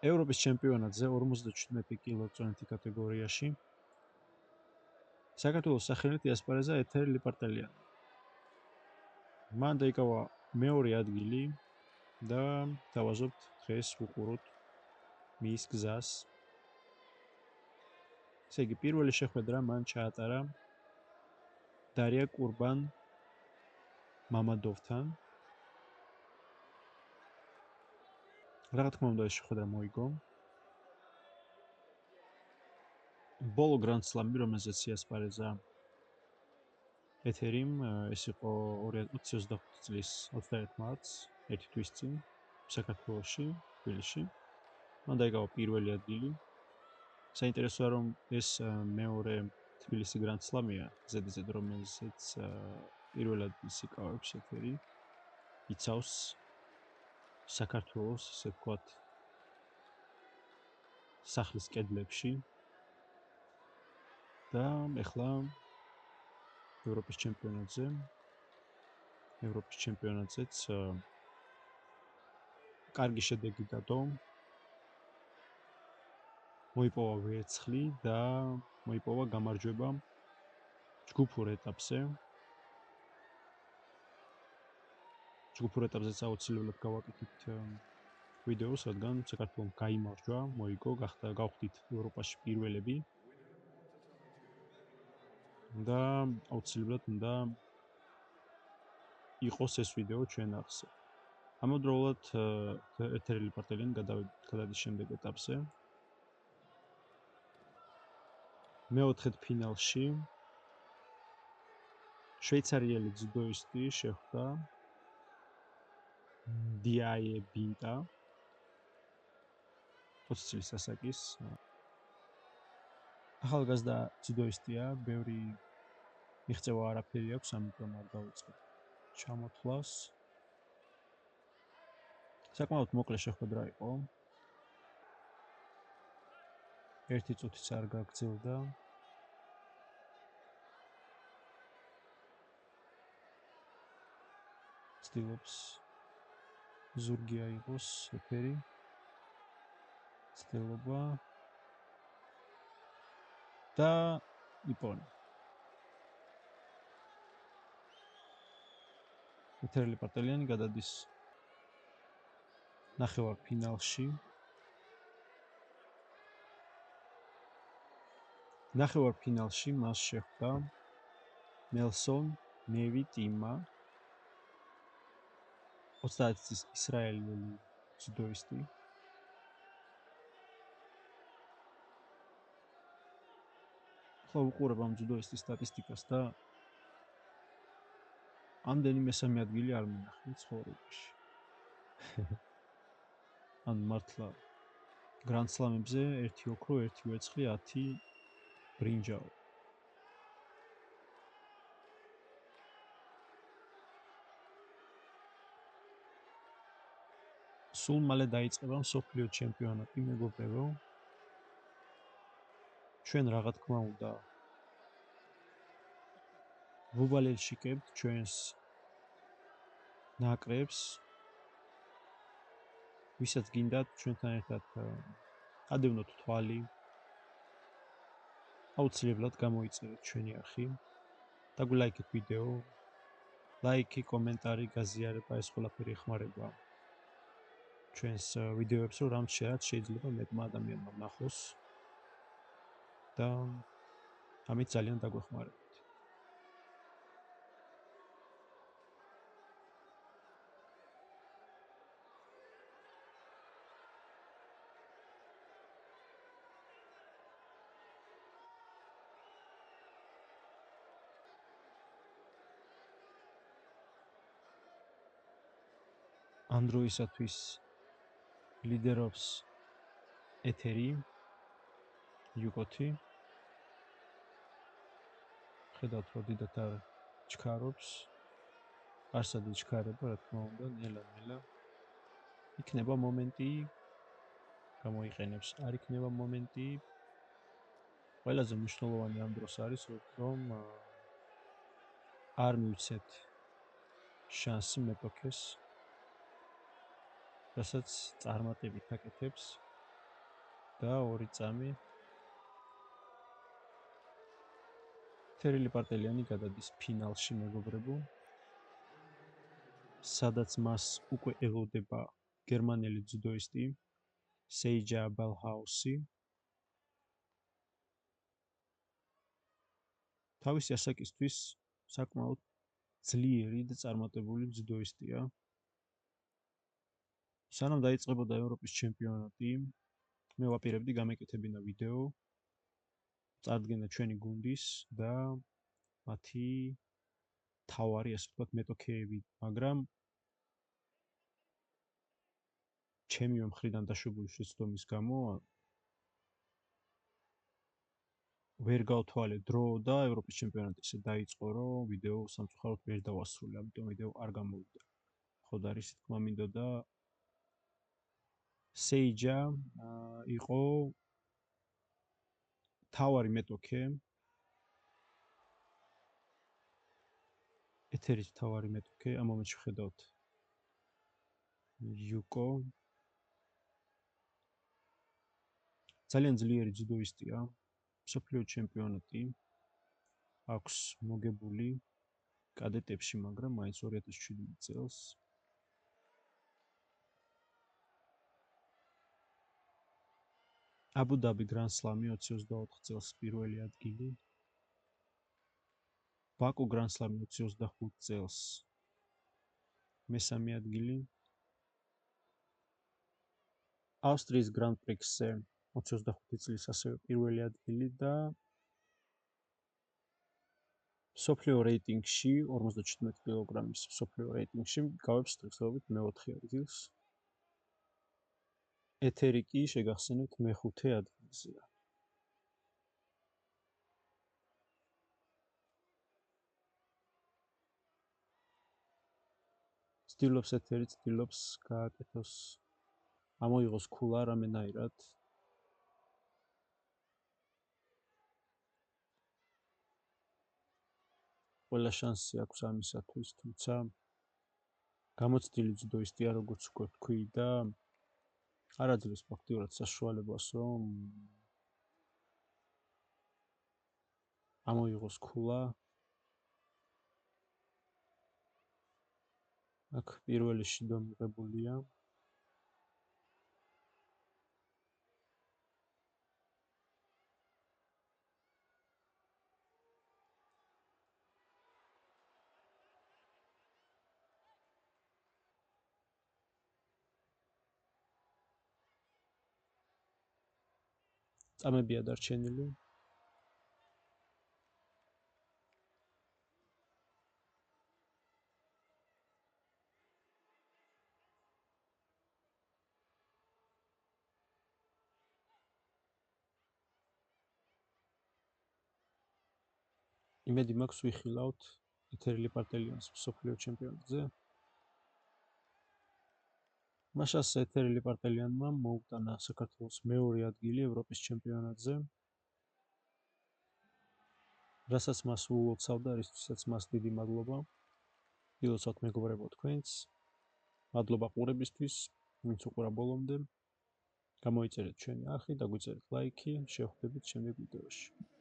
ევროპის ჩემპიონატზე 57 კილოგრამის კატეგორიაში საქართველოს სახელით იასპარეზა ეთერი ლიპარტელიანი. მან დაიკავა მეორე ადგილი და დავაზობთ დღეს ვუყუროთ მის გზას. ესე იგი, პირველი შეხვედრა მან ჩაატარა დარია კურბან მამადოვთან. რა თქმა უნდა, ეს შეხვედრა მოიგო. ბოლო გრანდ სლამი, რომელზეც იასპარეზა ეთერიმ, ეს იყო 2025 წლის 21 მარტს, ერთი თვის წინ, საქართველოში, თბილისში. მან დაიკავა პირველი ადგილი. საინტერესოა, რომ ეს მეორე თბილისი გრანდ სლამია, ზედიზედ რომელზეც პირველ ადგილს იკავებს ეთერი, იცავს საქართველოს, ესე ვთქვათ, სახლის კედლებში და ეხლა ევროპის ჩემპიონატზეც კარგი შედეგი დადო. მოიპოვა ვერცხლი და მოიპოვა გამარჯვება ჯგუფურ ეტაპზე. ჯგუფურ ეტაპზეც აუცილებლად გავაკეთებთ ვიდეოს, რადგან საქართველოს გაიმარჯვა, მოიგო, გავხდით ევროპაში პირველები. და აუცილებლად უნდა იყოს ეს ვიდეო ჩვენ ახსე. ამავდროულად ეთერი ლიპარტელიანი გადადის შემდეგ ეტაპზე. მეოთხედ ფინალში შვეიცარიელი ძუდოისტი შეხვდა დიაე ბინტა 20 წლის ასაკის ახალგაზრდა ძუდოისტია, ბევრი მიღწევა არაფერი აქვს, ამიტომ არ დავიწყებ ჩამოთვლას. საკმაოდ მოკლე შეხვედრა იყო. ერთი წუთიც არ გაგრძელდა. ცდილობს ზურგი აიღოს ეთერი. ცდილობა და იპონა. ეთერი ლიპარტელიანი გადადის ნახევარფინალში. ნახევარფინალში მას შეხვდა ნელსონ ნევი ტიმა, 30 წლის ისრაელელი ძუდოისტი. ხო, უყურებ ამ ძუდოისტის სტატისტიკას და ამდენი მესამე ადგილი არ მინახე ცხოვრებაში. ან მართლა გრანდ სლამებზე 1 ოქრო, 1 ვერცხლი, 10 ბრინჯაო. სულ მალე დაიწყება მსოფლიო ჩემპიონატი, მეგობრებო. ჩვენ რა თქმა უნდა ვუბალელშიკებთ ჩვენს ნაკრებს, ვისაც გინდათ ჩვენთან ერთად ადევნოთ თვალი. აუცილებლად გამოიწერეთ ჩვენი არხი. დაგვილაიქეთ ვიდეო. ლაიქი, კომენტარი, გაზიარება, ეს ყველაფერი ეხმარება ჩვენს ვიდეოებს, რომ რამც შეიძლება მეტმა ადამიანმა ნახოს და ამით ძალიან დაგვეხმარებათ. ანდროისათვის ლიდერობს ეთერი იუკოთი. ხედავთ, რომ დიდათ არ ჩქარობს. არსად იჩქარება, რა თქმა უნდა, ნელა-ნელა. იქნება მომენტი, გამოიყენებს, არ იქნება მომენტი. ყველაზე მნიშვნელოვანი ამ დროს არის, რომ არ მივცეთ შანსი მეტოქეს, რასაც წარმატებით აკეთებს და 2 წამი. ეთერილი პარტელიანი გადადის ფინალში, მეგობრებო, სადაც მას უკვე ელოდება გერმანელი ძუდოისტი სეიჯა ბალჰაუსი. თავისი ასაკისთვის საკმაოდ ძლიერი და წარმატებული ძუდოისტია. სანამ დაიწყებოდა ევროპის ჩემპიონატი, მე ვაპირებდი გამეკეთებინა ვიდეო, წარდგენა ჩვენი გუნდის და მათი თავარი, ასე ვთქვათ, მეტოქეები, მაგრამ ჩემი მხრიდან დაშვებული შეცდომის გამო ვერ გავთვალე დრო და ევროპის ჩემპიონატი ისე დაიწყო, რომ ვიდეო სამწუხაროდ ვერ დავასრულე, ამიტომ ვიდეო არ გამოვიდა. ხოდ არის თქმა მინდოდა სეიჯა იყო თავარი მეტოქე, ეთერის თავარი მეტოქე, ამ მომენტში ვხედავთ იუკო. ძალიან ძლიერი ძუდოისტია, მსოფლიო ჩემპიონატი აქვს მოგებული კადეტებში, მაგრამ მაინც 2017 წელს. აბუ-დაბი გრან სლამი 2024 წელს პირველი ადგილი. ბაკუ გრან სლამი 2025 წელს მესამე ადგილი. ავსტრიის გრან პრიქსზე 25 წლის ასევე პირველი ადგილი და მსოფლიო რეიტინგში 57 კილოგრამის მსოფლიო რეიტინგში გავებს დღესდღეობით მე-4 ადგილს. ეთერი კი შეგახსენებთ მე-5 ადგილზეა. ცდილობს ეთერი, ცდილობს გააკეთოს, ამოიღოს ქულა რამენაირად. ყველა შანსი აქვს ამისათვის, თუმცა გამოცდილი ძუდოისტია, როგორც უკვე ვთქვი და არ აძლევს ფაქტიურად საშუალებას, რომ ამოიღოს ქულა. აქ პირველი შიდო მიღებულია. წამებია დარჩენილი. იმედი მაქვს ვიხილავთ ეთერილი პარტელიანს მსოფლიო ჩემპიონატზე. მაშას ეთერილი პარტელიანმა მოუტანა საქართველოს მეორე ადგილი ევროპის ჩემპიონატზე, რასაც მას უულოცავდა, რისთვისაც მას დიდი მადლობა. ილოცავთ მეგობრებო თქვენს. მადლობა ყურებისთვის, ვინც უყურა ბოლომდე. გამოიწერეთ ჩვენი არხი, დაგვიწერეთ ლაიქი, შევხვდებით შემდეგ ვიდეოში.